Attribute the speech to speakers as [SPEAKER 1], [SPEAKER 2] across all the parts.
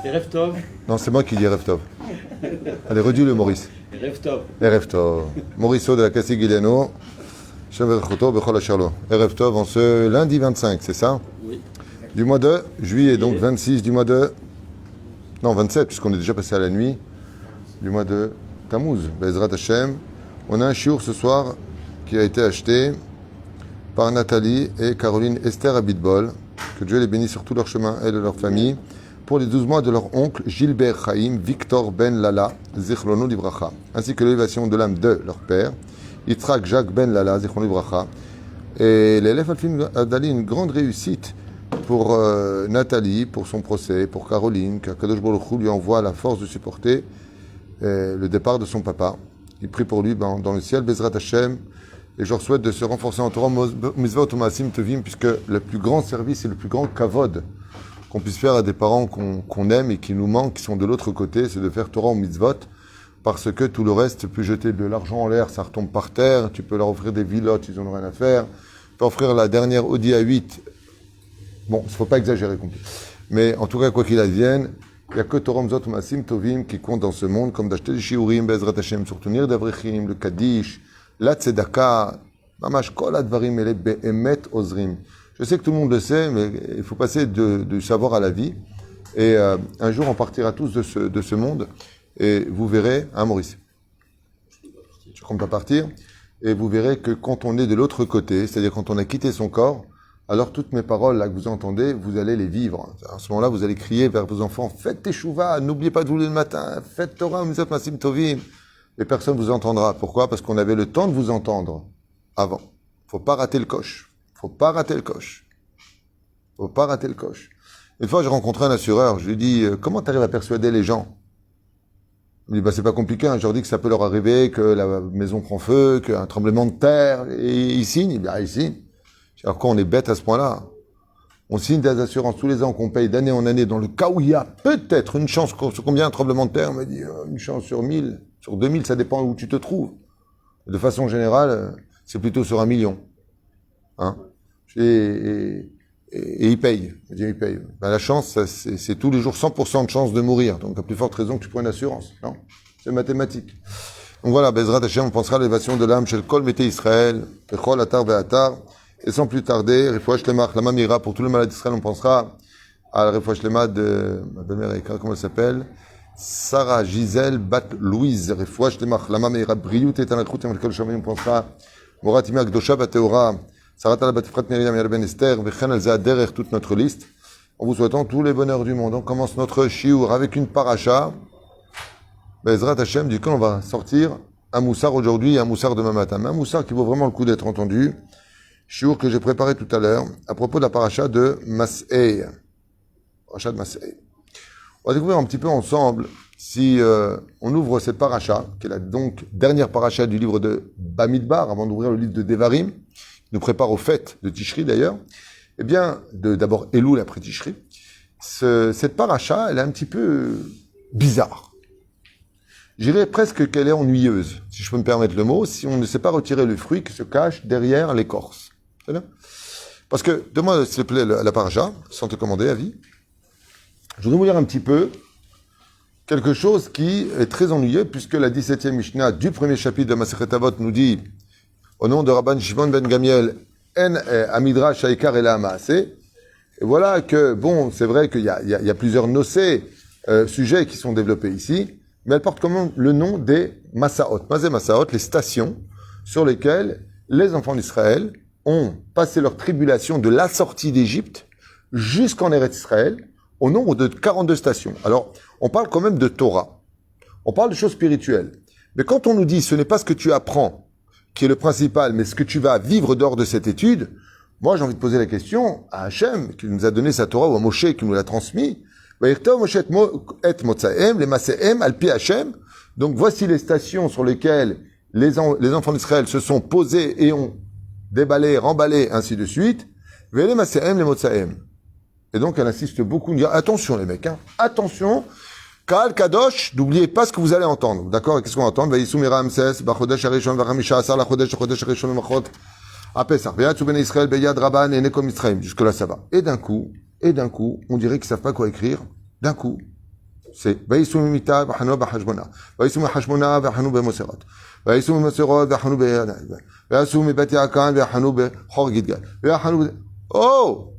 [SPEAKER 1] Erev Tov.
[SPEAKER 2] Non, c'est moi qui dis Erev Tov. Allez, redis-le, Maurice.
[SPEAKER 1] Erev Tov.
[SPEAKER 2] Erev Tov. Maurice de la Cassie-Guileno. Erev Tov en ce lundi 25, c'est ça?
[SPEAKER 1] Oui.
[SPEAKER 2] Du mois de juillet, donc 26 du mois de... Non, 27, puisqu'on est déjà passé à la nuit. Du mois de Tammuz, Bezrat Hashem. On a un chiour ce soir qui a été acheté par Nathalie et Caroline Esther Abitbol. Que Dieu les bénisse sur tout leur chemin, elles et leur famille. Pour les 12 mois de leur oncle Gilbert Chaim Victor Ben Lala, Zichrono Libracha, ainsi que l'élévation de l'âme de leur père, Yitzhak Jacques Ben Lala, Zichrono Libracha. Et l'élève a donné une grande réussite pour Nathalie, pour son procès, pour Caroline, qu'Akadosh Baruch Hu lui envoie la force de supporter le départ de son papa. Il prie pour lui dans le ciel, Bezrat Hashem, et je leur souhaite de se renforcer en Torah, Mitzvot U'Maasim Tovim, puisque le plus grand service et le plus grand kavod qu'on puisse faire à des parents qu'on aime et qui nous manquent, qui sont de l'autre côté, c'est de faire Torah ou Mitzvot, parce que tout le reste, plus jeter de l'argent en l'air, ça retombe par terre, tu peux leur offrir des villottes, ils n'en ont rien à faire, tu peux offrir la dernière Audi A8, bon, il ne faut pas exagérer, mais en tout cas, quoi qu'il advienne, il n'y a que Torah Mitzvot U'Maasim Tovim qui compte dans ce monde, comme d'acheter des shiurim, Bezrat Hashem, surtout Nir d'Avrechim, le Kaddish, la Tzedaka, Mamash Kol Advarim Ele Be'emet Ozrim. Je sais que tout le monde le sait, mais il faut passer du savoir à la vie. Et un jour, on partira tous de ce monde. Et vous verrez, hein Maurice? Je compte pas partir. Et vous verrez que quand on est de l'autre côté, c'est-à-dire quand on a quitté son corps, alors toutes mes paroles là que vous entendez, vous allez les vivre. À ce moment-là, vous allez crier vers vos enfants, faites teshuva, n'oubliez pas de vous lever le matin, faites Torah, Mitzvot Maasim Tovim. Et personne ne vous entendra. Pourquoi? Parce qu'on avait le temps de vous entendre avant. Faut pas rater le coche. Faut pas rater le coche. Faut pas rater le coche. Une fois, j'ai rencontré un assureur. Je lui dis, comment tu arrives à persuader les gens? Il me dit, c'est pas compliqué. Hein. Je leur dis que ça peut leur arriver, que la maison prend feu, qu'un tremblement de terre. Et ils signent. Il dit, ils signent. Alors quand on est bête à ce point-là, on signe des assurances tous les ans qu'on paye d'année en année dans le cas où il y a peut-être une chance, sur combien un tremblement de terre? On m'a dit, une chance sur 1000, sur 2000, ça dépend où tu te trouves. De façon générale, c'est plutôt sur 1 million. Hein? Et il paye. Il paye. La chance, c'est tous les jours 100% de chance de mourir. Donc, à plus forte raison que tu prends une assurance. Non? C'est mathématique. Donc voilà, Bezrat Hashem, on pensera à l'élévation de l'âme chez le Kol Mété Israël, Bechol Atar Ve'atar. Et sans plus tarder, Refouach Lemach, la Mamira, pour tous les malades d'Israël, on pensera à la Refouach Lemach de ma belle-mère Eka, comment elle s'appelle? Sarah Gisèle Bat Louise, Refouach Lemach, la Mamira, Briout et Tanakrout, et Malkol Shamay, on pensera Morat Tima Gdosha Bateora, Sarat al Batifrat Miriam Yerben Esther, Vechen Elza derrière toute notre liste, en vous souhaitant tous les bonheurs du monde. On commence notre shiur avec une paracha. Bezrat Hashem, du coup, on va sortir un moussard aujourd'hui et un moussard demain matin. Mais un moussard qui vaut vraiment le coup d'être entendu. Shiur que j'ai préparé tout à l'heure, à propos de la paracha de Mas'ei. Paracha de Mas'ei. On va découvrir un petit peu ensemble, si on ouvre cette paracha, qui est la donc dernière paracha du livre de Bamidbar, avant d'ouvrir le livre de Devarim, qui nous prépare aux fêtes de Tishri d'ailleurs, eh bien, d'abord Elul après Tishri, cette paracha, elle est un petit peu bizarre. Je dirais presque qu'elle est ennuyeuse, si je peux me permettre le mot, si on ne sait pas retirer le fruit qui se cache derrière l'écorce. C'est bien? Parce que, demande s'il te plaît la paracha, sans te commander, avis. Je voudrais vous lire un petit peu quelque chose qui est très ennuyeux, puisque la 17e Mishnah du premier chapitre de Masechet Avot nous dit, au nom de Rabban Shimon ben Gamiel, En Amidrash Haikar Ela Maaseh. Et voilà que, bon, c'est vrai qu'il y a plusieurs nocés, sujets qui sont développés ici, mais elle porte comme le nom des Masaot. Mazé Masaot, les stations sur lesquelles les enfants d'Israël ont passé leur tribulation de la sortie d'Égypte jusqu'en Eretz Israël, au nombre de 42 stations. Alors, on parle quand même de Torah. On parle de choses spirituelles. Mais quand on nous dit ce n'est pas ce que tu apprends qui est le principal, mais ce que tu vas vivre dehors de cette étude, moi j'ai envie de poser la question à Hachem, qui nous a donné sa Torah, ou à Moshe, qui nous l'a transmis. Donc voici les stations sur lesquelles les enfants d'Israël se sont posés et ont déballé, remballé, ainsi de suite. Et donc elle insiste beaucoup, dire attention les mecs, hein, attention, Kaal Kadosh, n'oubliez pas ce que vous allez entendre. D'accord? Qu'est-ce qu'on va entendre? Jusque là ça va. Et d'un coup, on dirait qu'ils savent pas quoi écrire. D'un coup, C'est Vaïsou Mimita, Vahano Bahajmona. Vaïsou Mahajmona, Vahano Bemoserat. Vaïsou Moserot, Vahano Beyana. Vaïsou Mibati Akan, Vahano Behor Gidgal. Oh!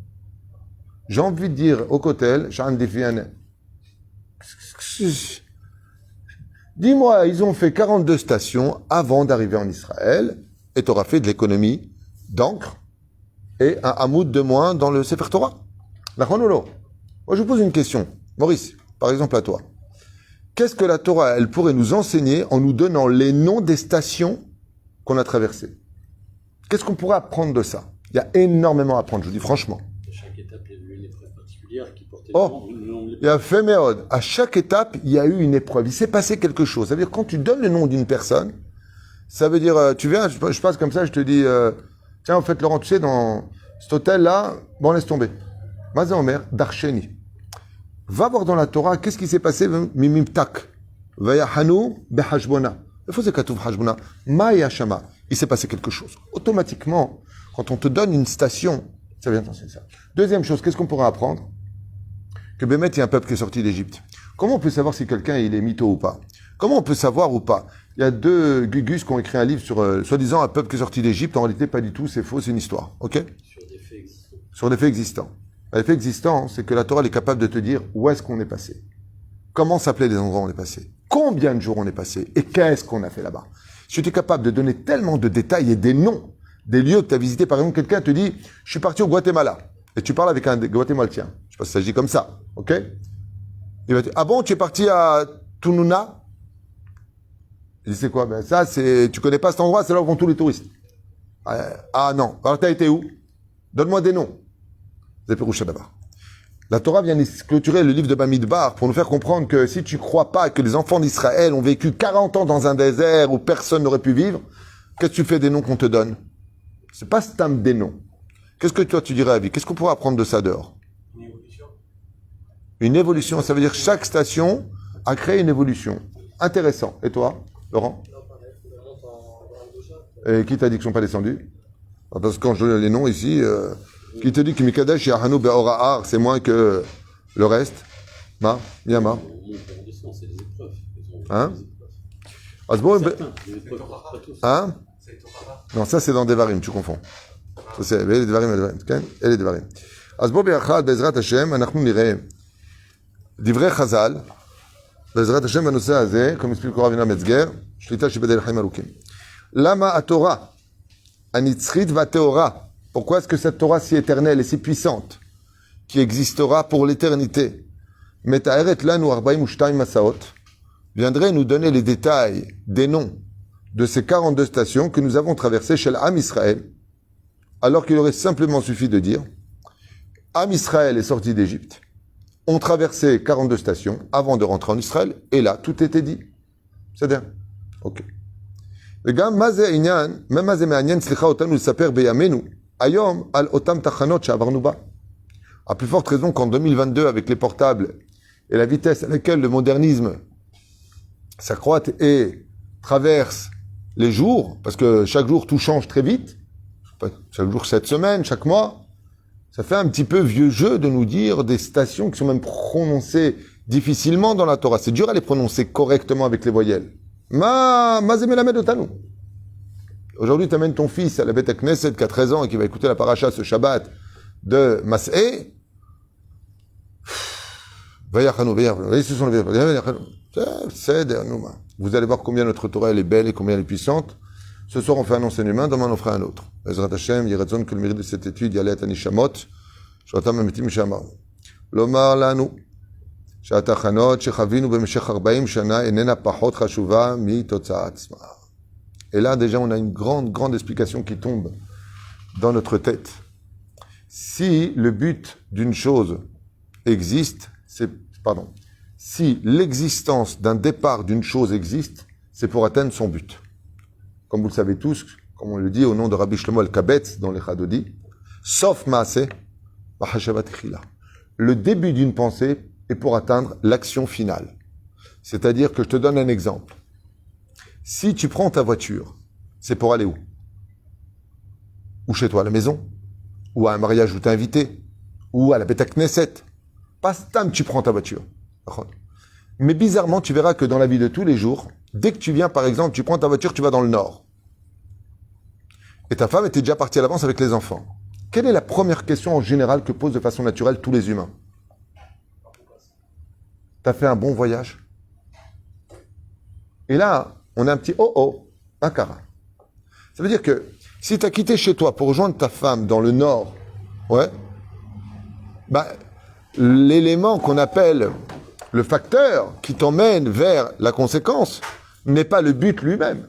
[SPEAKER 2] J'ai envie de dire au Kotel, j'ai un défi. Dis-moi, ils ont fait 42 stations avant d'arriver en Israël et tu auras fait de l'économie d'encre et un hamoud de moins dans le Sefer Torah. La chronologie. Moi, je vous pose une question. Maurice, par exemple à toi. Qu'est-ce que la Torah, elle pourrait nous enseigner en nous donnant les noms des stations qu'on a traversées? Qu'est-ce qu'on pourrait apprendre de ça? Il y a énormément à apprendre, je vous dis franchement.
[SPEAKER 1] Chaque étape, il y a eu une épreuve particulière qui portait
[SPEAKER 2] le nom de l'épreuve. Il y a fait méode. À chaque étape, il y a eu une épreuve. Il s'est passé quelque chose. Ça veut dire, quand tu donnes le nom d'une personne, ça veut dire, tu viens, je passe comme ça, je te dis, tiens, en fait, Laurent, tu sais, dans cet hôtel-là, bon, laisse tomber. Mazé Omer, Darcheni. Va voir dans la Torah, qu'est-ce qui s'est passé, Mimim Tak. Vayahanu behashbona. Il faut que Katouf hashbona. Maya shama. Il s'est passé quelque chose. Automatiquement, quand on te donne une station, ça vient penser ça. Deuxième chose, qu'est-ce qu'on pourra apprendre? Que Bémet, il y a un peuple qui est sorti d'Égypte. Comment on peut savoir si quelqu'un il est mytho ou pas? Comment on peut savoir ou pas? Il y a deux Gugus qui ont écrit un livre sur, soi-disant, un peuple qui est sorti d'Égypte. En réalité, pas du tout, c'est faux, c'est une histoire. Ok?
[SPEAKER 1] sur des faits existants.
[SPEAKER 2] Sur des faits existants. Les faits existants, c'est que la Torah elle est capable de te dire où est-ce qu'on est passé. Comment s'appelaient les endroits où on est passé. Combien de jours on est passé. Et qu'est-ce qu'on a fait là-bas. Si tu es capable de donner tellement de détails et des noms des lieux que tu as visités, par exemple, quelqu'un te dit « Je suis parti au Guatemala ». Et tu parles avec un Guatémaltien. Je sais pas si ça se dit comme ça. Ok? Il va te dire « Ah bon, tu es parti à Tununa ?» Il dit « C'est quoi? Ben ça, c'est, tu connais pas cet endroit, c'est là où vont tous les touristes. » Ah non. Alors t'as été où? Donne-moi des noms. La Torah vient clôturer le livre de Bamidbar pour nous faire comprendre que si tu crois pas que les enfants d'Israël ont vécu 40 ans dans un désert où personne n'aurait pu vivre, qu'est-ce que tu fais des noms qu'on te donne? C'est pas stam des noms. Qu'est-ce que toi tu dirais à vie? Qu'est-ce qu'on pourrait apprendre de ça dehors?
[SPEAKER 1] Une évolution.
[SPEAKER 2] Une évolution, ça veut dire que chaque station a créé une évolution. Intéressant. Et toi, Laurent? Et qui t'a dit qu'ils ne sont pas descendus? Parce que quand je donne les noms ici, qui te dit que Mikadesh et Ahanu Be'ora'ar, c'est moins que le reste? Ma? Yama?
[SPEAKER 1] C'est des épreuves.
[SPEAKER 2] Hein? Asbo, hein? Non, ça c'est dans Devarim, tu confonds. Ça c'est les Devarim et les Devarim. Asbo Be'achad Bezrat Hashem, anachnu nireh divrei Chazal, Bezrat Hashem בנושא הזה, comme explique le Ravina Metzger, שליטה שבדל חיים ארוכים. Lama Torah, Anitzrit va Teora. Pourquoi est-ce que cette Torah si éternelle et si puissante, qui existera pour l'éternité, Metaeret lanu 42 masaot, viendrait nous donner les détails des noms de ces 42 stations que nous avons traversées chez l'Am Israël, alors qu'il aurait simplement suffi de dire Am Israël est sorti d'Égypte, ont traversé 42 stations avant de rentrer en Israël, et là, tout était dit. C'est-à-dire, ok. וגם מה זה העניין, מה זה מעניין, סליחה אותנו לספר בימינו, היום על אותם תחנות שעברנו בה. À plus forte raison qu'en 2022, avec les portables et la vitesse à laquelle le modernisme s'accroît et traverse les jours, parce que chaque jour tout change très vite, chaque jour cette semaine, chaque mois, ça fait un petit peu vieux jeu de nous dire des stations qui sont même prononcées difficilement dans la Torah. C'est dur à les prononcer correctement avec les voyelles. Aujourd'hui, tu amènes ton fils à la Beth Knesset qui a 13 ans et qui va écouter la paracha ce Shabbat de Mas'é. Vous allez voir combien notre Torah elle est belle et combien elle est puissante. Ce soir, on fait un enseignement, demain, on fera un autre. Ezrat Hashem, Yiratzon, que le mérite de cette étude, Yalet Anishamot, Shotam Amitim Shamar. Lomar Lanu. שהתחנות שחווינו במשך 40 שנה איננה פחות חשובה מתוצאה עצמה. Et là, déjà, on a une grande explication qui tombe dans notre tête. Si le but d'une chose existe, si l'existence d'un départ d'une chose existe, c'est pour atteindre son but. Comme vous le savez tous, comme on le dit au nom de Rabbi Shlomo Al-Kabetz dans les Chadodi, sauf Maaseh, Bahashavat Chila. Le début d'une pensée et pour atteindre l'action finale. C'est-à-dire que je te donne un exemple. Si tu prends ta voiture, c'est pour aller où? Ou chez toi à la maison? Ou à un mariage où tu es invité? Ou à la Beth Knesset? Pas stam, tu prends ta voiture. Mais bizarrement, tu verras que dans la vie de tous les jours, dès que tu viens, par exemple, tu prends ta voiture, tu vas dans le nord. Et ta femme était déjà partie à l'avance avec les enfants. Quelle est la première question en général que posent de façon naturelle tous les humains? T'as fait un bon voyage? Et là, on a un petit un cara. Ça veut dire que si tu as quitté chez toi pour rejoindre ta femme dans le nord, ouais, bah, l'élément qu'on appelle le facteur qui t'emmène vers la conséquence n'est pas le but lui-même.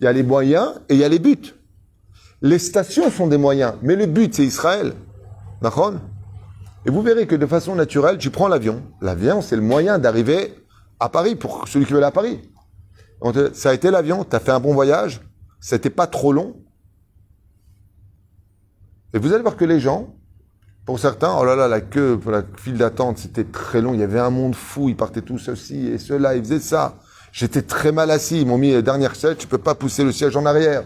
[SPEAKER 2] Il y a les moyens et il y a les buts. Les stations sont des moyens, mais le but c'est Israël. D'accord? Et vous verrez que de façon naturelle, tu prends l'avion. L'avion, c'est le moyen d'arriver à Paris pour celui qui veut aller à Paris. Donc, ça a été l'avion, tu as fait un bon voyage, c'était pas trop long. Et vous allez voir que les gens, pour certains, oh là là, la queue, la file d'attente, c'était très long, il y avait un monde fou, ils partaient tous ceci et cela, ils faisaient ça. J'étais très mal assis, ils m'ont mis les dernières sièges, tu peux pas pousser le siège en arrière.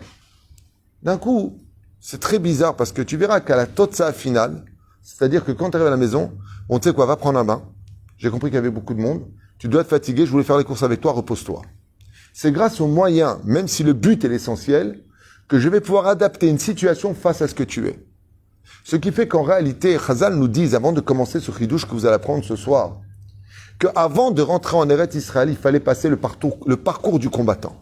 [SPEAKER 2] D'un coup, c'est très bizarre parce que tu verras qu'à la totsa finale, c'est-à-dire que quand tu arrives à la maison, on te sait quoi, va prendre un bain. J'ai compris qu'il y avait beaucoup de monde. Tu dois te fatiguer, je voulais faire les courses avec toi, repose-toi. C'est grâce aux moyens, même si le but est l'essentiel, que je vais pouvoir adapter une situation face à ce que tu es. Ce qui fait qu'en réalité, Chazal nous dit, avant de commencer ce chidouche que vous allez apprendre ce soir, qu'avant de rentrer en Eretz Israël, il fallait passer le parcours du combattant.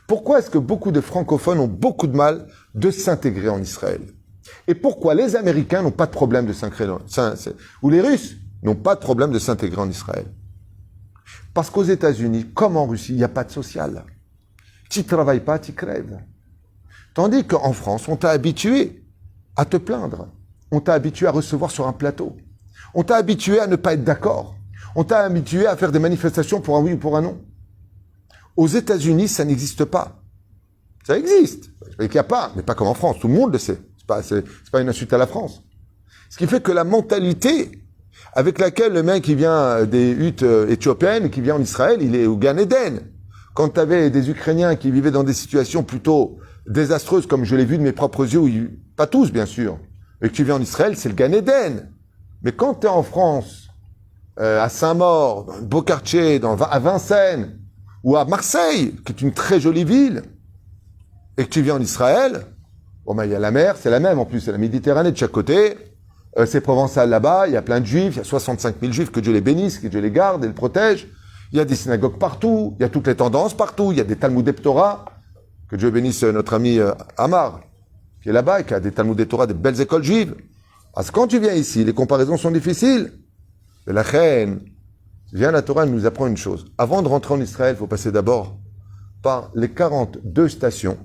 [SPEAKER 2] Pourquoi est-ce que beaucoup de francophones ont beaucoup de mal de s'intégrer en Israël? Et pourquoi les Américains n'ont pas de problème de s'intégrer, ou les Russes n'ont pas de problème de s'intégrer en Israël? Parce qu'aux États-Unis, comme en Russie, il n'y a pas de social. Tu ne travailles pas, tu crèves. Tandis qu'en France, on t'a habitué à te plaindre. On t'a habitué à recevoir sur un plateau. On t'a habitué à ne pas être d'accord. On t'a habitué à faire des manifestations pour un oui ou pour un non. Aux États-Unis, ça n'existe pas. Ça existe. Je ne sais qu'il n'y a pas, mais pas comme en France. Tout le monde le sait. C'est pas une insulte à la France. Ce qui fait que la mentalité avec laquelle le mec qui vient des huttes éthiopiennes, qui vient en Israël, il est au Gan Eden. Quand tu avais des Ukrainiens qui vivaient dans des situations plutôt désastreuses, comme je l'ai vu de mes propres yeux, pas tous bien sûr, et que tu viens en Israël, c'est le Gan Eden. Mais quand tu es en France, à Saint-Maur, dans le beau quartier, à Vincennes, ou à Marseille, qui est une très jolie ville, et que tu viens en Israël, bon ben il y a la mer, c'est la même en plus, c'est la Méditerranée de chaque côté, c'est provençal là-bas, il y a plein de juifs, il y a 65 000 juifs, que Dieu les bénisse, que Dieu les garde et les protège, il y a des synagogues partout, il y a toutes les tendances partout, il y a des Talmud Torah, que Dieu bénisse notre ami Amar, qui est là-bas et qui a des Talmud Torah, des belles écoles juives. Parce que quand tu viens ici, les comparaisons sont difficiles. Mais la reine, vient la Torah, elle nous apprend une chose. Avant de rentrer en Israël, il faut passer d'abord par les 42 stations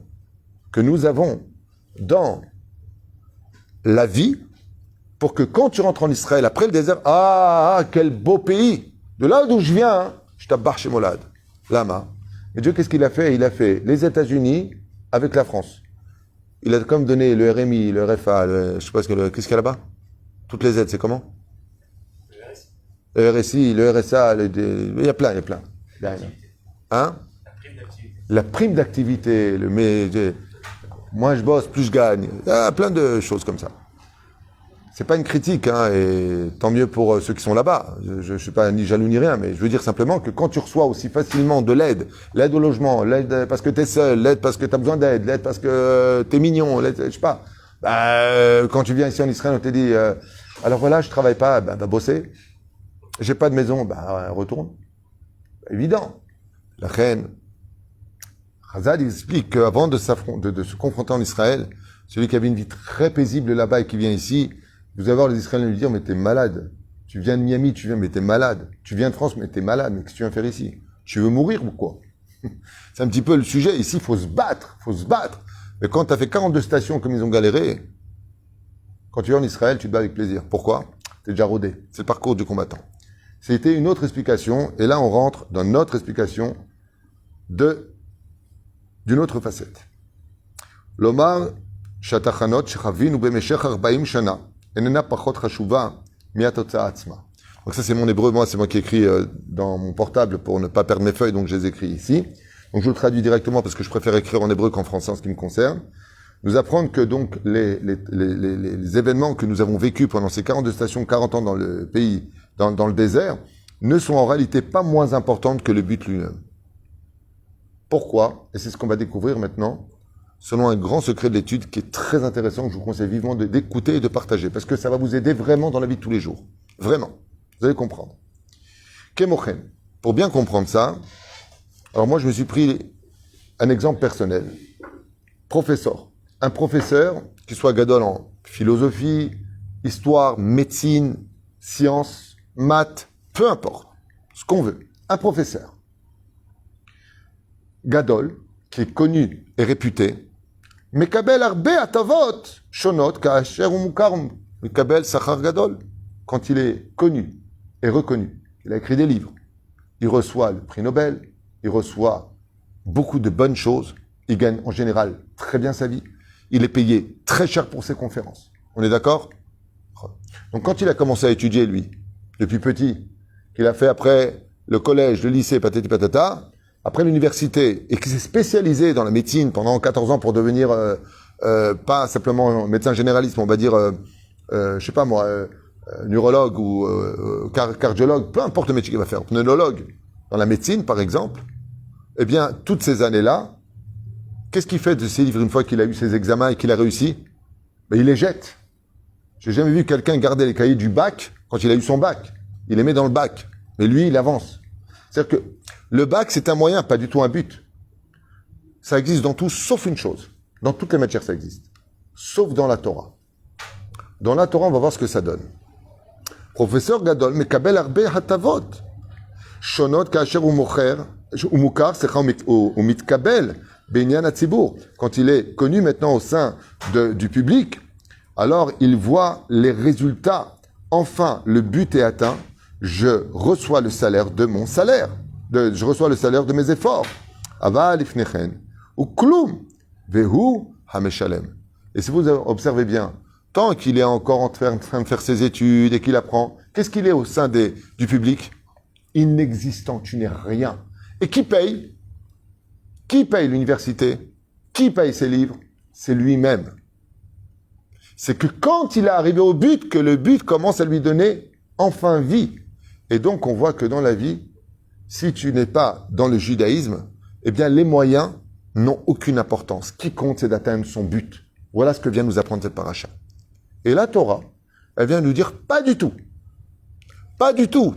[SPEAKER 2] que nous avons dans la vie, pour que quand tu rentres en Israël, après le désert, quel beau pays! De là d'où je viens, hein, je t'abbarre chez Molad, Lama. Et Dieu, qu'est-ce qu'il a fait? Il a fait les États-Unis avec la France. Il a comme donné le RMI, le RFA, je sais pas qu'est-ce qu'il y a là-bas? Toutes les aides, c'est comment? Le RSI, le RSA, il y a plein. Hein? La prime d'activité, moins je bosse, plus je gagne. Il y a plein de choses comme ça. C'est pas une critique, hein, et tant mieux pour ceux qui sont là-bas. Je suis pas ni jaloux ni rien, mais je veux dire simplement que quand tu reçois aussi facilement de l'aide au logement, l'aide parce que t'es seul, l'aide parce que t'as besoin d'aide, l'aide parce que t'es mignon, l'aide, je sais pas. Quand tu viens ici en Israël, on te dit, alors voilà, je travaille pas, va bosser. J'ai pas de maison, retourne. Évident. La reine, Chazal explique qu'avant de se confronter en Israël, celui qui avait une vie très paisible là-bas et qui vient ici, vous allez voir les Israéliens lui dire, mais t'es malade. Tu viens de Miami, mais t'es malade. Tu viens de France, mais t'es malade. Mais qu'est-ce que tu viens faire ici? Tu veux mourir ou quoi? C'est un petit peu le sujet. Ici, il faut se battre. Mais quand t'as fait 42 stations comme ils ont galéré, quand tu es en Israël, tu te bats avec plaisir. Pourquoi? T'es déjà rodé. C'est le parcours du combattant. C'était une autre explication. Et là, on rentre dans notre explication d'une autre facette. L'Omar Shatachanot Shechavinu Bemeshech 40 Shana. Donc ça c'est mon hébreu, c'est moi qui écris dans mon portable pour ne pas perdre mes feuilles, donc je les écris ici. Donc je le traduis directement parce que je préfère écrire en hébreu qu'en français en ce qui me concerne. Nous apprendre que donc les événements que nous avons vécus pendant ces 42 stations, 40 ans dans le pays, dans le désert, ne sont en réalité pas moins importantes que le but lui-même. Pourquoi? Et c'est ce qu'on va découvrir maintenant, selon un grand secret de l'étude qui est très intéressant, que je vous conseille vivement d'écouter et de partager, parce que ça va vous aider vraiment dans la vie de tous les jours. Vraiment. Vous allez comprendre. Kemochen. Pour bien comprendre ça, alors moi je me suis pris un exemple personnel. Professeur. Un professeur, qui soit gadol en philosophie, histoire, médecine, sciences, maths, peu importe, ce qu'on veut. Un professeur. Gadol, qui est connu et réputé, Mekabel arbe atavot, shonot ka'asher umukar, Mekabel sachar gadol. Quand il est connu et reconnu, il a écrit des livres, il reçoit le prix Nobel, il reçoit beaucoup de bonnes choses, il gagne en général très bien sa vie, il est payé très cher pour ses conférences. On est d'accord? Donc quand il a commencé à étudier, lui, depuis petit, qu'il a fait après le collège, le lycée, patati patata, après l'université, et qu'il s'est spécialisé dans la médecine pendant 14 ans pour devenir, pas simplement médecin généraliste, mais on va dire, je sais pas moi, neurologue ou cardiologue, peu importe le métier qu'il va faire, pneumologue, dans la médecine par exemple, eh bien, toutes ces années-là, qu'est-ce qu'il fait de ces livres une fois qu'il a eu ses examens et qu'il a réussi? Ben, il les jette. J'ai jamais vu quelqu'un garder les cahiers du bac quand il a eu son bac. Il les met dans le bac. Mais lui, il avance. C'est-à-dire que le bac, c'est un moyen, pas du tout un but. Ça existe dans tout, sauf une chose. Dans toutes les matières, ça existe. Sauf dans la Torah. Dans la Torah, on va voir ce que ça donne. Professeur Gadol, Mekabel Arbe Hatavot. Shonot Kaasher Umukar, Umitkabel, Benyan Atzibur. Quand il est connu maintenant au sein du public, alors il voit les résultats. Enfin, le but est atteint. Je reçois le salaire de mon salaire. Je reçois le salaire de mes efforts. Aval ifnechen. Ou klum. Vehu hameshalem. Et si vous observez bien, tant qu'il est encore en train de faire ses études et qu'il apprend, qu'est-ce qu'il est au sein du public? Inexistant, tu n'es rien. Et qui paye? Qui paye l'université? Qui paye ses livres? C'est lui-même. C'est que quand il est arrivé au but, que le but commence à lui donner enfin vie. Et donc on voit que dans la vie, si tu n'es pas dans le judaïsme, eh bien les moyens n'ont aucune importance. Ce qui compte, c'est d'atteindre son but. Voilà ce que vient nous apprendre cette paracha. Et la Torah, elle vient nous dire pas du tout. Pas du tout.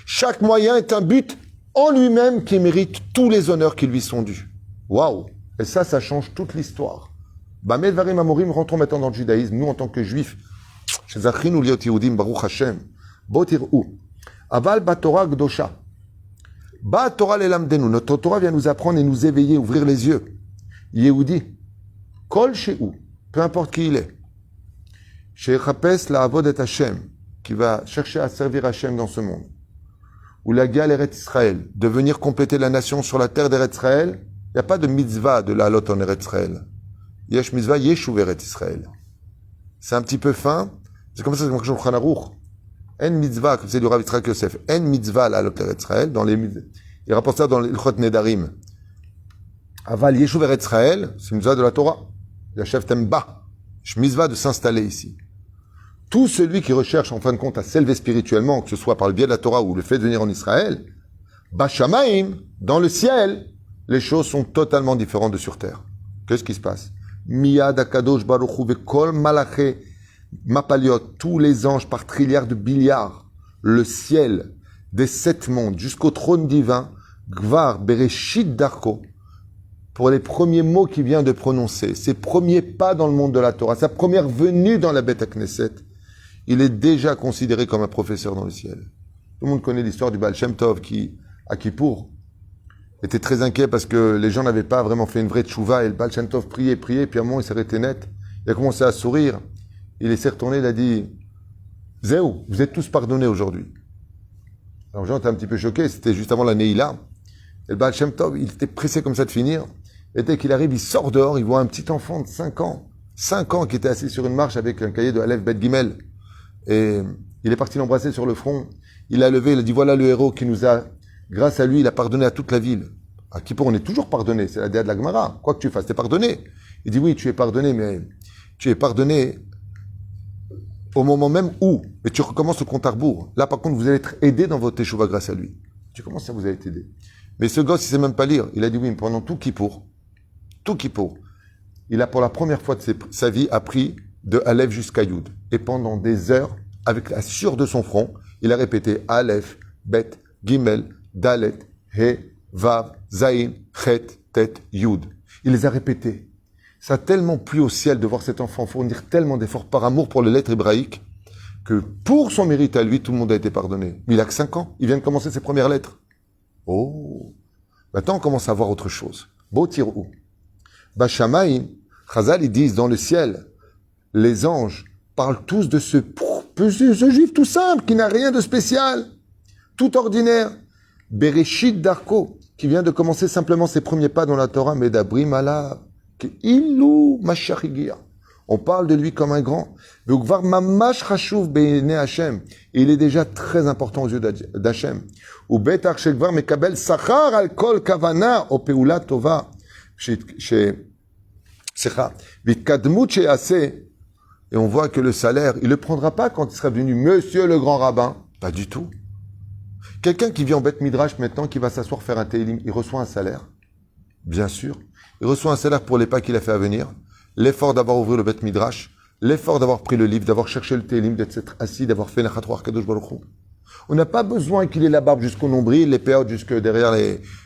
[SPEAKER 2] Chaque moyen est un but en lui-même qui mérite tous les honneurs qui lui sont dus. Waouh! Et ça change toute l'histoire. Bamed Varim Amorim, rentrons maintenant dans le judaïsme. Nous, en tant que juifs, chez Zachrin ou Liot Yehudim, Baruch Hashem, Botir'u, Aval Batorah Gdosha, Batorah Lelamdenu, notre Torah vient nous apprendre et nous éveiller, ouvrir les yeux. Yehudi, Kol Shehu, peu importe qui il est, Shechapes la Avod et Hashem, qui va chercher à servir Hashem dans ce monde, ou la Gal Eretz Israël, de venir compléter la nation sur la terre d'Eretz Israël, il n'y a pas de mitzvah de la lot en Eretz Israël. Yesh mitzvah yeshuv Eretz Israël. C'est un petit peu fin, c'est comme ça que c'est marqué dans le Shulchan Aruch. En mitzvah, comme c'est du Rav Yitzhak Yosef, en mitzvah la lot Eretz Israël, dans les il rapporte ça dans l'Ilchot Nedarim. Aval yeshuv Eretz Israël, c'est une mitzvah de la Torah. Yashev temba, mitzvah de s'installer ici. Tout celui qui recherche en fin de compte à s'élever spirituellement, que ce soit par le biais de la Torah ou le fait de venir en Israël, Bashamaim, dans le ciel, les choses sont totalement différentes de sur terre. Qu'est-ce qui se passe? Miyad Akadosh Baruch Hu Vekol Malaché Mapaliot, tous les anges par trilliards de billiards, le ciel des 7 mondes jusqu'au trône divin, Gvar Bereshit Darko, pour les premiers mots qu'il vient de prononcer, ses premiers pas dans le monde de la Torah, sa première venue dans la Beth Knesset, il est déjà considéré comme un professeur dans le ciel. Tout le monde connaît l'histoire du Baal Shem Tov qui, à Kippour, était très inquiet parce que les gens n'avaient pas vraiment fait une vraie tchouva et le Baal Shem Tov priait, puis à un moment il s'est arrêté net, il a commencé à sourire, il s'est retourné, il a dit « Zéou, vous êtes tous pardonnés aujourd'hui ». Alors les gens étaient un petit peu choqués, c'était juste avant la Neila. Et le Baal Shem Tov, il était pressé comme ça de finir. Et dès qu'il arrive, il sort dehors, il voit un petit enfant de 5 ans qui était assis sur une marche avec un cahier de Aleph Bet Gimel. Et il est parti l'embrasser sur le front. Il a levé, il a dit voilà le héros qui nous a, grâce à lui, il a pardonné à toute la ville. À Kippour, on est toujours pardonné, c'est la déa de la Gemara. Quoi que tu fasses, t'es pardonné. Il dit oui, tu es pardonné, mais tu es pardonné au moment même où, et tu recommences le compte à rebours, là par contre vous allez être aidé dans votre échouva grâce à lui. Tu commences à vous allez t'aider. Mais ce gosse, il sait même pas lire. Il a dit oui, mais pendant tout Kippour, il a pour la première fois de sa vie appris de Aleph jusqu'à Yud. Et pendant des heures, avec la sueur de son front, il a répété Aleph, Bet, Gimel, Dalet, He, Vav, Zayin, Chet, Tet, Yud. Il les a répétés. Ça a tellement plu au ciel de voir cet enfant fournir tellement d'efforts par amour pour les lettres hébraïques que pour son mérite à lui, tout le monde a été pardonné. Mais il a que 5 ans. Il vient de commencer ses premières lettres. Oh! Maintenant, on commence à voir autre chose. Beau tir où? Bachamaï, Chazal, ils disent dans le ciel, les anges parlent tous de ce juif tout simple, qui n'a rien de spécial, tout ordinaire. Bereshit Darko, qui vient de commencer simplement ses premiers pas dans la Torah, Medabrim Alav, qui Ilou Mashiach. On parle de lui comme un grand. Il est déjà très important aux yeux d'Hachem. Ou betar shekvar mekabel sachar al kol kavana o peula tova. Et on voit que le salaire, il ne le prendra pas quand il sera devenu monsieur le grand rabbin. Pas du tout. Quelqu'un qui vient en Beth Midrash maintenant, qui va s'asseoir faire un télim, il reçoit un salaire. Bien sûr. Il reçoit un salaire pour les pas qu'il a fait à venir. L'effort d'avoir ouvert le Beth Midrash. L'effort d'avoir pris le livre, d'avoir cherché le télim, d'être assis, d'avoir fait Nechatroar Kadosh Baruch Hu. On n'a pas besoin qu'il ait la barbe jusqu'au nombril, les péotes jusque derrière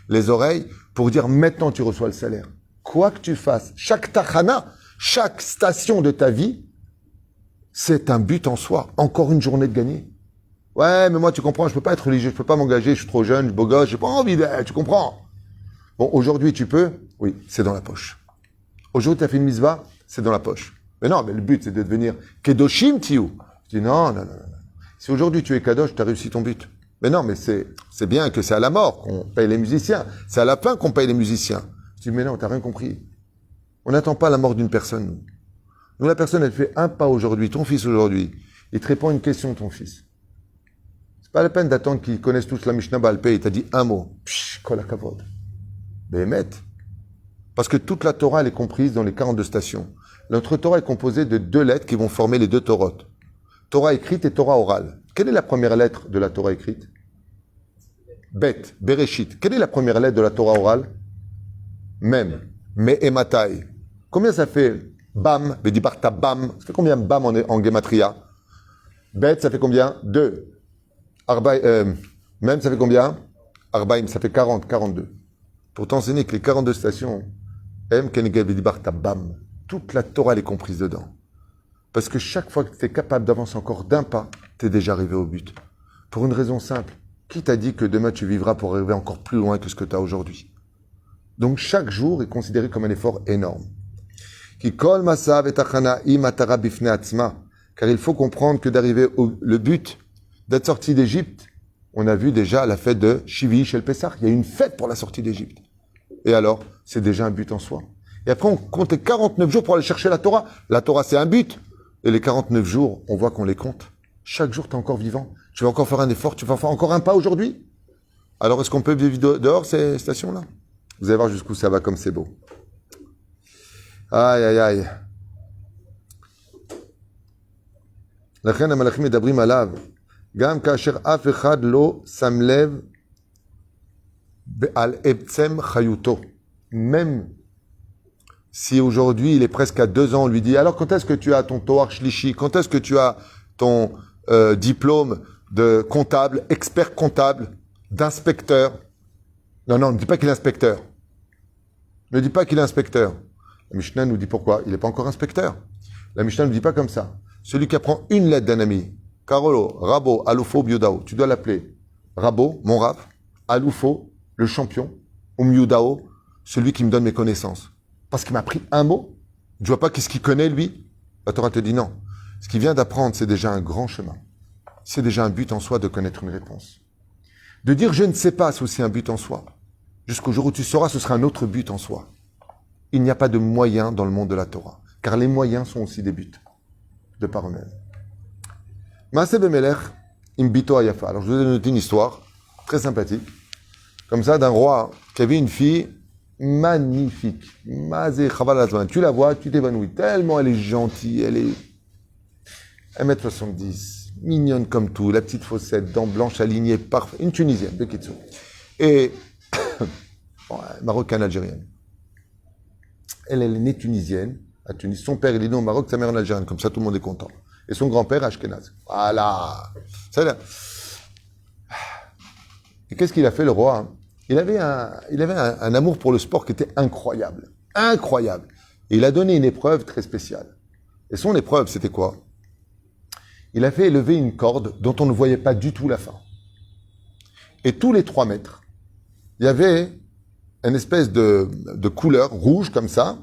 [SPEAKER 2] les oreilles, pour dire maintenant tu reçois le salaire. Quoi que tu fasses, chaque tachana, chaque station de ta vie, c'est un but en soi. Encore une journée de gagner. Ouais, mais moi tu comprends, je peux pas être religieux, je peux pas m'engager, je suis trop jeune, beau gosse, j'ai pas envie d'être, tu comprends. Bon, aujourd'hui tu peux, oui, c'est dans la poche. Aujourd'hui tu as fait une mitzvah, c'est dans la poche. Mais non, mais le but c'est de devenir Kedoshim Tiou. Je dis non. Si aujourd'hui tu es Kadosh, tu as réussi ton but. Mais non, mais c'est bien que c'est à la mort qu'on paye les musiciens. C'est à la fin qu'on paye les musiciens. Je dis mais non, t'as rien compris. On n'attend pas la mort d'une personne, nous. Nous, la personne, elle fait un pas aujourd'hui, ton fils aujourd'hui. Il te répond une question, ton fils. C'est pas la peine d'attendre qu'ils connaissent tous la Mishnah Baal Peh. Il t'a dit un mot. Psh, kol hakavod. Béhémet. Parce que toute la Torah, elle est comprise dans les 42 stations. Notre Torah est composée de 2 lettres qui vont former les 2 Torotes. Torah écrite et Torah orale. Quelle est la première lettre de la Torah écrite? Bet, Bereshit. Quelle est la première lettre de la Torah orale? Mem. Me et Matai. Combien ça fait Bam, Bedibarta Bam? Ça fait combien Bam en Gematria? Bet, ça fait combien? 2. Mem, ça fait combien? Arbaim, ça fait 40, 42. Pour t'enseigner que les 42 stations, M, Kenegel, Bedibarta Bam, toute la Torah elle est comprise dedans. Parce que chaque fois que tu es capable d'avancer encore d'un pas, tu es déjà arrivé au but. Pour une raison simple. Qui t'a dit que demain tu vivras pour arriver encore plus loin que ce que tu as aujourd'hui? Donc chaque jour est considéré comme un effort énorme. Car il faut comprendre que d'arriver le but d'être sorti d'Égypte, on a vu déjà la fête de Shivi Shel Pessah. Il y a une fête pour la sortie d'Égypte. Et alors, c'est déjà un but en soi. Et après, on compte les 49 jours pour aller chercher la Torah. La Torah, c'est un but. Et les 49 jours, on voit qu'on les compte. Chaque jour, tu es encore vivant. Tu vas encore faire un effort. Tu vas faire encore un pas aujourd'hui. Alors, est-ce qu'on peut vivre dehors, ces stations-là? Vous allez voir jusqu'où ça va, comme c'est beau. Aïe, aïe, aïe. לכן המלאכים מדברים עליו, גם כאשר אף אחד לא שם לב על עצם חיותו. Même si aujourd'hui il est presque à 2 ans, on lui dit alors quand est-ce que tu as ton Toar Shlishi, quand est-ce que tu as ton diplôme de comptable, expert comptable, d'inspecteur? Non, ne dis pas qu'il est inspecteur. Ne dis pas qu'il est inspecteur. La Mishnah nous dit pourquoi. Il n'est pas encore inspecteur. La Mishnah ne nous dit pas comme ça. Celui qui apprend une lettre d'un ami, Karolo, Rabo, Aloufo, Biudao, tu dois l'appeler Rabo, mon Rav, Aloufo, le champion, ou Miudao, celui qui me donne mes connaissances. Parce qu'il m'a appris un mot. Tu vois pas qu'est-ce qu'il connaît, lui? La Torah te dit non. Ce qu'il vient d'apprendre, c'est déjà un grand chemin. C'est déjà un but en soi de connaître une réponse. De dire je ne sais pas, c'est aussi un but en soi. Jusqu'au jour où tu sauras, ce sera un autre but en soi. Il n'y a pas de moyens dans le monde de la Torah. Car les moyens sont aussi des buts. De par eux-mêmes. Maaseh Bemelech, Imbito Ayafa. Alors je vous ai noté une histoire très sympathique. Comme ça, d'un roi qui avait une fille magnifique. Tu la vois, tu t'évanouis. Tellement elle est gentille, 1m70, mignonne comme tout, la petite fossette, dents blanches alignées, parfait. Une Tunisienne, de Kitsu. Et bon, marocaine algérienne. Elle est née tunisienne à Tunis. Son père, il est né au Maroc, sa mère en Algérienne. Comme ça, tout le monde est content. Et son grand-père, Ashkenaz. Voilà. Ça, là. Et qu'est-ce qu'il a fait, le roi? Il avait un amour pour le sport qui était incroyable. Incroyable. Et il a donné une épreuve très spéciale. Et son épreuve, c'était quoi? Il a fait élever une corde dont on ne voyait pas du tout la fin. Et tous les 3 mètres, il y avait une espèce de couleur rouge comme ça,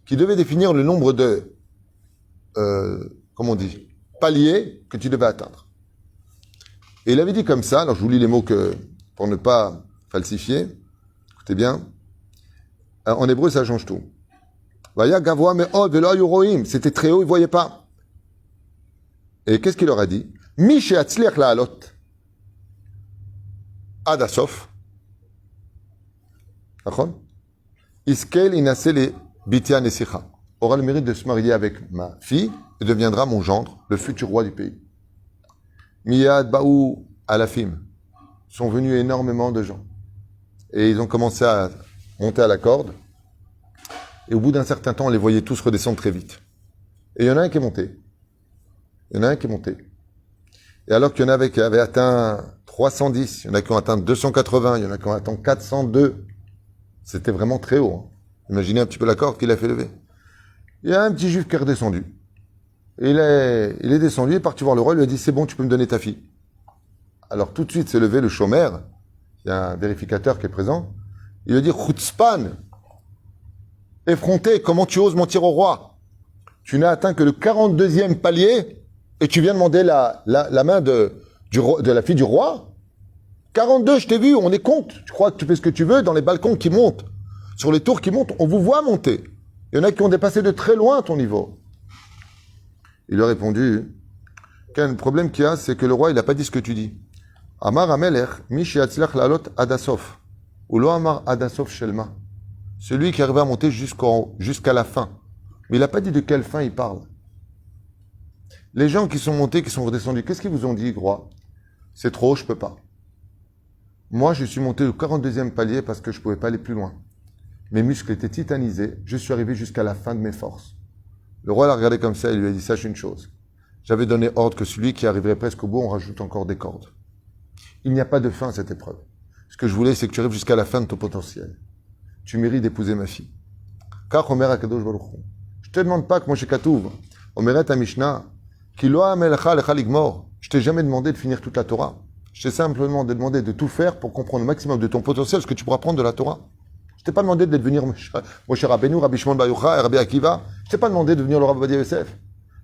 [SPEAKER 2] qui devait définir le nombre de, comment on dit, paliers que tu devais atteindre. Et il avait dit comme ça, alors je vous lis les mots pour ne pas falsifier, écoutez bien, en hébreu ça change tout. Vaya gavoa me'od velo hayu roim, c'était très haut, ils ne voyaient pas. Et qu'est-ce qu'il leur a dit? Mi she'atzliach la'alot ad hasof, Iskel inase le bitia nesicha, aura le mérite de se marier avec ma fille et deviendra mon gendre, le futur roi du pays. Miyad baou alafim, sont venus énormément de gens. Et ils ont commencé à monter à la corde. Et au bout d'un certain temps, on les voyait tous redescendre très vite. Et il y en a un qui est monté. Et alors qu'il y en avait qui avaient atteint 310, il y en a qui ont atteint 280, il y en a qui ont atteint 402. C'était vraiment très haut. Hein. Imaginez un petit peu la corde qu'il a fait lever. Il y a un petit juif qui est redescendu. Et il est descendu, il est parti voir le roi, il lui a dit, c'est bon, tu peux me donner ta fille. Alors tout de suite s'est levé le chômeur, il y a un vérificateur qui est présent, il lui a dit, Chutzpan, effronté, comment tu oses mentir au roi? Tu n'as atteint que le 42e palier et tu viens demander la main de la fille du roi? 42, je t'ai vu, on est compte. Tu crois que tu fais ce que tu veux dans les balcons qui montent, sur les tours qui montent, on vous voit monter. Il y en a qui ont dépassé de très loin ton niveau. Il lui a répondu, le problème qu'il y a, c'est que le roi, il n'a pas dit ce que tu dis. Amar Amelech, Mishi Atzlach Lalot Adasof. Ou lo Amar Adasof Shelma. Celui qui arrive à monter jusqu'à la fin. Mais il n'a pas dit de quelle fin il parle. Les gens qui sont montés, qui sont redescendus, qu'est-ce qu'ils vous ont dit, roi? C'est trop, je peux pas. Moi, je suis monté au 42e palier parce que je ne pouvais pas aller plus loin. Mes muscles étaient titanisés. Je suis arrivé jusqu'à la fin de mes forces. Le roi l'a regardé comme ça et lui a dit, sache une chose. J'avais donné ordre que celui qui arriverait presque au bout, on rajoute encore des cordes. Il n'y a pas de fin à cette épreuve. Ce que je voulais, c'est que tu arrives jusqu'à la fin de ton potentiel. Tu mérites d'épouser ma fille. Car Omer HaKadosh Baruch Hu. Je te demande pas que moi, chez Katouv, Omeret HaMishnah, Ki lo ha'melecha lecha ligmor. Je t'ai jamais demandé de finir toute la Torah. Je t'ai simplement demandé de tout faire pour comprendre le maximum de ton potentiel, ce que tu pourras prendre de la Torah. Je t'ai pas demandé de devenir Moshe Rabbeinu, Rabbi Shimon Bar Yochai, Rabbi Akiva. Je t'ai pas demandé de devenir le Rav Ovadia Yosef.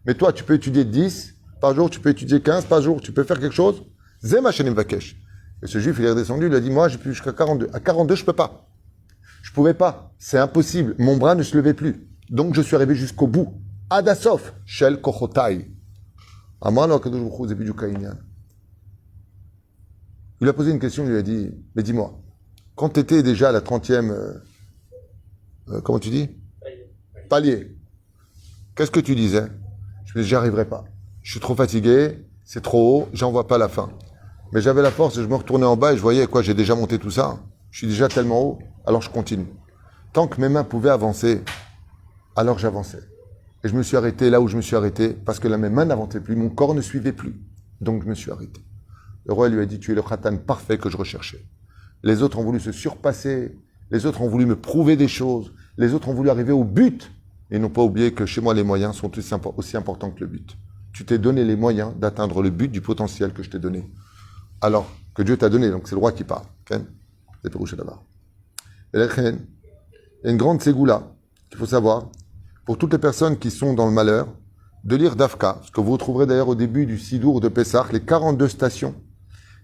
[SPEAKER 2] Mais toi, tu peux étudier 10 par jour, tu peux étudier 15 par jour, tu peux faire quelque chose. Zema shenim vakesh. Et ce juif, il est redescendu, il a dit, moi, j'ai pu jusqu'à 42. À 42, je peux pas. Je pouvais pas. C'est impossible. Mon bras ne se levait plus. Donc, je suis arrivé jusqu'au bout. Adasof, shel kochotai. Amal HaKadosh Baruch Hu zebidu kainyan. Il lui a posé une question, il lui a dit, mais dis-moi, quand tu étais déjà à la 30e, comment tu dis? Palier. Qu'est-ce que tu disais? Je me disais, j'y arriverai pas. Je suis trop fatigué, c'est trop haut, j'en vois pas la fin. Mais j'avais la force et je me retournais en bas et je voyais quoi, j'ai déjà monté tout ça. Je suis déjà tellement haut, alors je continue. Tant que mes mains pouvaient avancer, alors j'avançais. Et je me suis arrêté là où je me suis arrêté parce que là, mes mains n'avançaient plus, mon corps ne suivait plus. Donc je me suis arrêté. Le roi lui a dit, tu es le khatan parfait que je recherchais. Les autres ont voulu se surpasser, les autres ont voulu me prouver des choses, les autres ont voulu arriver au but. Et n'ont pas oublié que chez moi, les moyens sont aussi importants que le but. Tu t'es donné les moyens d'atteindre le but du potentiel que je t'ai donné. Alors, que Dieu t'a donné, donc c'est le roi qui parle. C'est Pérouché là-bas. Il y a une grande ségoula qu'il faut savoir, pour toutes les personnes qui sont dans le malheur, de lire Dafka, ce que vous retrouverez d'ailleurs au début du Sidour de Pessah, les 42 stations.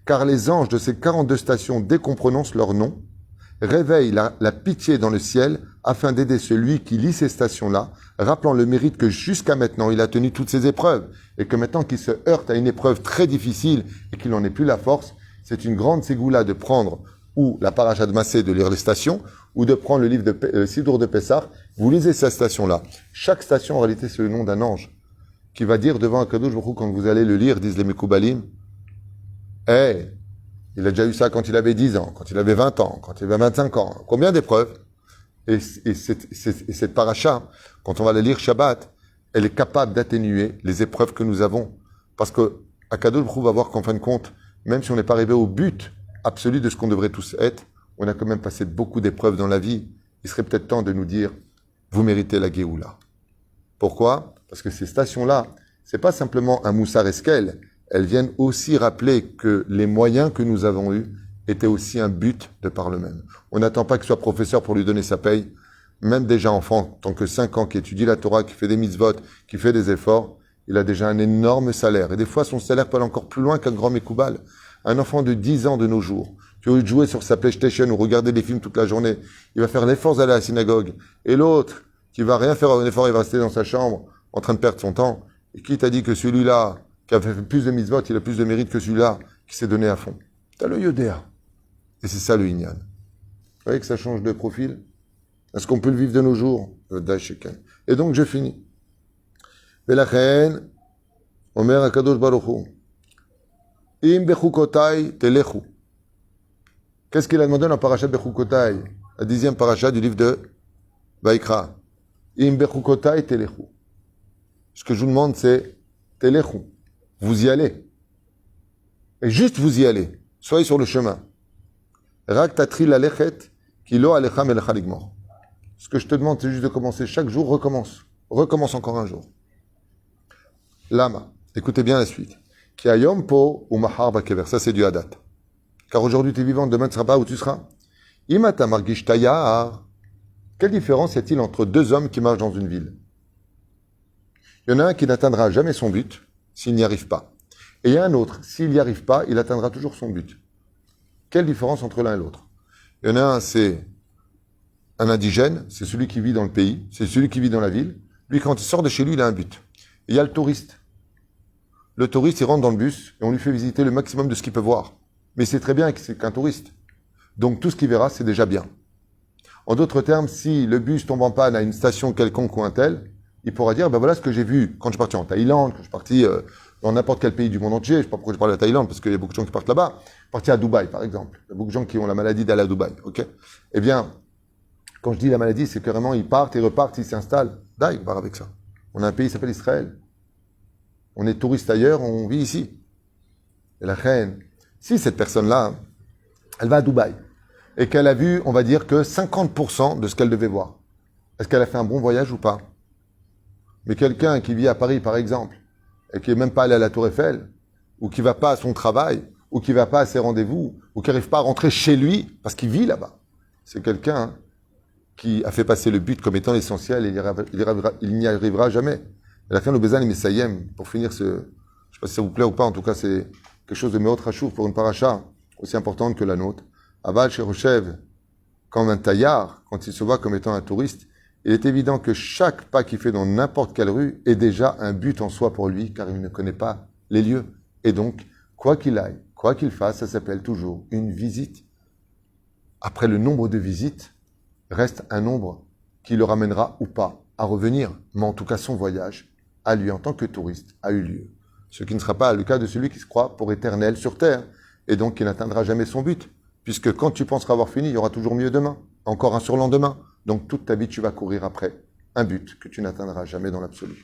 [SPEAKER 2] Car les anges de ces 42 stations, dès qu'on prononce leur nom, réveillent la pitié dans le ciel afin d'aider celui qui lit ces stations-là, rappelant le mérite que jusqu'à maintenant, il a tenu toutes ces épreuves et que maintenant qu'il se heurte à une épreuve très difficile et qu'il n'en ait plus la force, c'est une grande ségoula de prendre ou la paracha de Massé de lire les stations ou de prendre le livre de Sidour de Pessah. Vous lisez cette station-là. Chaque station, en réalité, c'est le nom d'un ange qui va dire devant Akadosh Baruch Hu, quand vous allez le lire, disent les Mekoubalim, hey, il a déjà eu ça quand il avait 10 ans, quand il avait 20 ans, quand il avait 25 ans. Combien d'épreuves? Et cette paracha, quand on va la lire Shabbat, elle est capable d'atténuer les épreuves que nous avons. Parce que Akadosh Baruch Hu va voir qu'en fin de compte, même si on n'est pas arrivé au but absolu de ce qu'on devrait tous être, on a quand même passé beaucoup d'épreuves dans la vie. Il serait peut-être temps de nous dire, vous méritez la Géoula. Pourquoi? Parce que ces stations-là, c'est pas simplement un moussar esquel, elles viennent aussi rappeler que les moyens que nous avons eus étaient aussi un but de par le même. On n'attend pas qu'il soit professeur pour lui donner sa paye. Même déjà enfant, tant que 5 ans, qui étudie la Torah, qui fait des mitzvot, qui fait des efforts, il a déjà un énorme salaire. Et des fois, son salaire peut aller encore plus loin qu'un grand Mekoubal. Un enfant de 10 ans de nos jours, qui veut jouer sur sa PlayStation ou regarder des films toute la journée, il va faire l'effort d'aller à la synagogue. Et l'autre, qui va rien faire un effort, il va rester dans sa chambre, en train de perdre son temps. Et qui t'a dit que celui-là, qui a fait plus de mitzvot, il a plus de mérite que celui-là, qui s'est donné à fond? T'as le Yodéa. Et c'est ça le Inyan. Vous voyez que ça change de profil? Est-ce qu'on peut le vivre de nos jours? Et donc, je finis. Velachen, Omer Akadosh Baruch Hu, Im bechukotai telechu. Qu'est-ce qu'il a demandé dans la paracha de Bechukotai, la 10e paracha du livre de Vaikra? Im bechukotai telechu. Ce que je vous demande, c'est telechu. Vous y allez. Et juste vous y allez. Soyez sur le chemin. Rak tatri la lechet, kilo alecha melecha ligmor. Ce que je te demande, c'est juste de commencer chaque jour, recommence. Recommence encore un jour. Lama. Écoutez bien la suite. Ki ayom po ou mahar bakever. Ça, c'est du hadat. Car aujourd'hui, tu es vivant, demain, tu ne seras pas où tu seras. Imata margish tayar. Quelle différence y a-t-il entre deux hommes qui marchent dans une ville? Il y en a un qui n'atteindra jamais son but s'il n'y arrive pas. Et il y a un autre, s'il n'y arrive pas, il atteindra toujours son but. Quelle différence entre l'un et l'autre? Il y en a un, c'est un indigène, c'est celui qui vit dans le pays, c'est celui qui vit dans la ville. Lui, quand il sort de chez lui, il a un but. Et il y a le touriste. Le touriste, il rentre dans le bus et on lui fait visiter le maximum de ce qu'il peut voir. Mais c'est très bien que c'est qu'un touriste. Donc tout ce qu'il verra, c'est déjà bien. En d'autres termes, si le bus tombe en panne à une station quelconque ou un tel, il pourra dire, ben voilà ce que j'ai vu quand je suis parti en Thaïlande, quand je suis parti dans n'importe quel pays du monde entier. Je ne sais pas pourquoi je parle de Thaïlande, parce qu'il y a beaucoup de gens qui partent là-bas. Parti à Dubaï, par exemple. Il y a beaucoup de gens qui ont la maladie d'aller à Dubaï. Ok? Eh bien, quand je dis la maladie, c'est carrément, ils partent, ils repartent, ils s'installent. Là, ils partent avec ça. On a un pays qui s'appelle Israël. On est touriste ailleurs, on vit ici. Et la reine, si cette personne-là, elle va à Dubaï, et qu'elle a vu, on va dire que 50% de ce qu'elle devait voir, est-ce qu'elle a fait un bon voyage ou pas? Mais quelqu'un qui vit à Paris, par exemple, et qui n'est même pas allé à la Tour Eiffel, ou qui ne va pas à son travail, ou qui ne va pas à ses rendez-vous, ou qui n'arrive pas à rentrer chez lui, parce qu'il vit là-bas, c'est quelqu'un qui a fait passer le but comme étant l'essentiel, et il n'y arrivera jamais. Et la fin, le Bézan et Messayem, pour finir ce... Je ne sais pas si ça vous plaît ou pas, en tout cas, c'est quelque chose de Meot Rachouf pour une paracha aussi importante que la nôtre. Aval Cheroshev, comme un taillard, quand il se voit comme étant un touriste, il est évident que chaque pas qu'il fait dans n'importe quelle rue est déjà un but en soi pour lui, car il ne connaît pas les lieux. Et donc, quoi qu'il aille, quoi qu'il fasse, ça s'appelle toujours une visite. Après le nombre de visites, reste un nombre qui le ramènera ou pas à revenir. Mais en tout cas, son voyage, à lui en tant que touriste, a eu lieu. Ce qui ne sera pas le cas de celui qui se croit pour éternel sur terre, et donc qui n'atteindra jamais son but. Puisque quand tu penseras avoir fini, il y aura toujours mieux demain, encore un surlendemain. Donc toute ta vie, tu vas courir après un but que tu n'atteindras jamais dans l'absolu.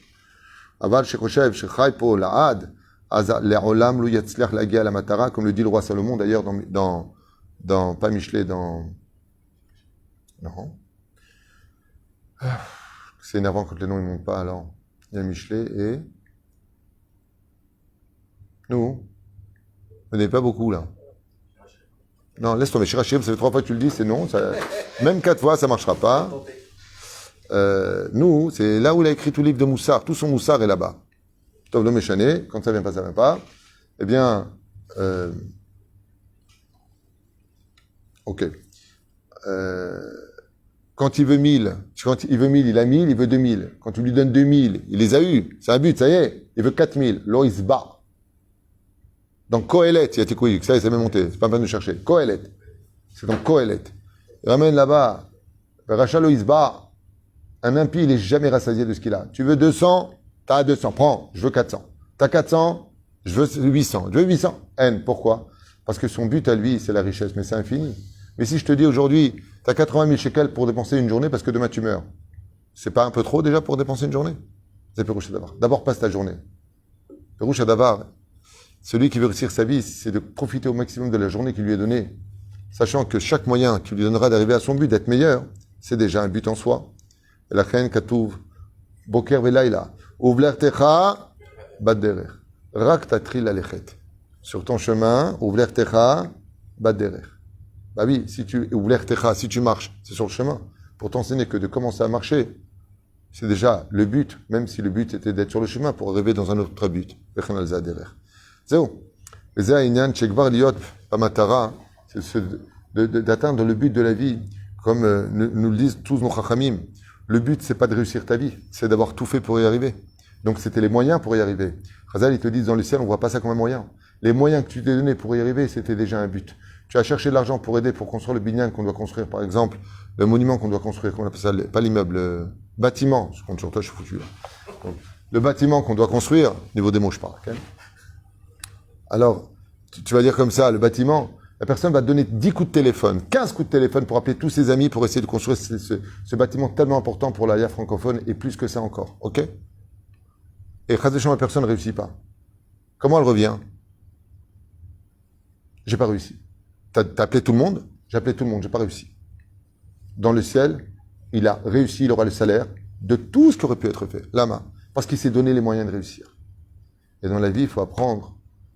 [SPEAKER 2] Aval shekoshev shechai po la'ad, le'olam lo yatzliach lagia la matara, comme le dit le roi Salomon d'ailleurs dans pas Michelet, non. C'est énervant quand les noms ne montent pas, alors. Il y a Michelet et... Nous. Vous n'avez pas beaucoup, là. Non, laisse tomber. Shirachim, ça fait 3 fois que tu le dis, c'est non. Ça... Même 4 fois, ça ne marchera pas. Nous, c'est là où il a écrit tout le livre de Moussard. Tout son Moussard est là-bas. Tov lo méchané, quand ça vient pas, ça vient pas. Eh bien, ok. Quand il veut 1000, il a 1000, il veut 2000. Quand tu lui donnes 2000, il les a eus. C'est un but, ça y est. Il veut 4000. Là, il se bat. Dans Kohelet, il y a été couillé, ça y est, c'est même monté. C'est pas besoin de chercher. Kohelet. C'est dans Kohelet. Il ramène là-bas. Rachel, il se bat. Un impie, il n'est jamais rassasié de ce qu'il a. Tu veux 200, T'as 200, prends, je veux 400. T'as 400, je veux 800. Je veux 800. N, pourquoi? Parce que son but à lui, c'est la richesse, mais c'est infini. Mais si je te dis aujourd'hui, t'as 80 000 shekels pour dépenser une journée parce que demain tu meurs, c'est pas un peu trop déjà pour dépenser une journée? C'est Pérouche Davar. D'abord, passe ta journée. Pérouche Davar, celui qui veut réussir sa vie, c'est de profiter au maximum de la journée qui lui est donnée, sachant que chaque moyen qui lui donnera d'arriver à son but, d'être meilleur, c'est déjà un but en soi. Et la reine Katouv, Boker Velaïla, Ouvler Techa, Badderer, Rak Tatril Alechet. Sur ton chemin, Ouvler Techa, Badderer. Bah oui, si tu marches, c'est sur le chemin. Pourtant, ce n'est que de commencer à marcher. C'est déjà le but, même si le but était d'être sur le chemin pour arriver dans un autre but. C'est d'atteindre le but de la vie, comme nous le disent tous nos chachamim. Le but, c'est pas de réussir ta vie, c'est d'avoir tout fait pour y arriver. Donc, c'était les moyens pour y arriver. Chazal, ils te disent dans le ciel, on voit pas ça comme un moyen. Les moyens que tu t'es donnés pour y arriver, c'était déjà un but. Tu as cherché de l'argent pour aider, pour construire le binyan qu'on doit construire, par exemple, le monument qu'on doit construire, qu'on appelle ça, pas l'immeuble, le bâtiment. Je compte sur toi, je suis foutu là. Donc, le bâtiment qu'on doit construire, niveau des mots, je parle. Okay. Alors, tu vas dire comme ça, le bâtiment, la personne va te donner 10 coups de téléphone, 15 coups de téléphone pour appeler tous ses amis pour essayer de construire ce bâtiment tellement important pour l'AIA francophone et plus que ça encore. Ok? Et la personne ne réussit pas. Comment elle revient? J'ai pas réussi. T'as appelé tout le monde? J'ai appelé tout le monde, j'ai pas réussi. Dans le ciel, il a réussi, il aura le salaire de tout ce qui aurait pu être fait. Lama. Parce qu'il s'est donné les moyens de réussir. Et dans la vie, il faut apprendre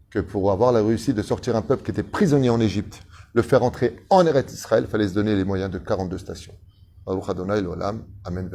[SPEAKER 2] que pour avoir la réussite de sortir un peuple qui était prisonnier en Égypte, le faire entrer en Eretz Israël, il fallait se donner les moyens de 42 stations. Baruch Adonai l'olam. Amen.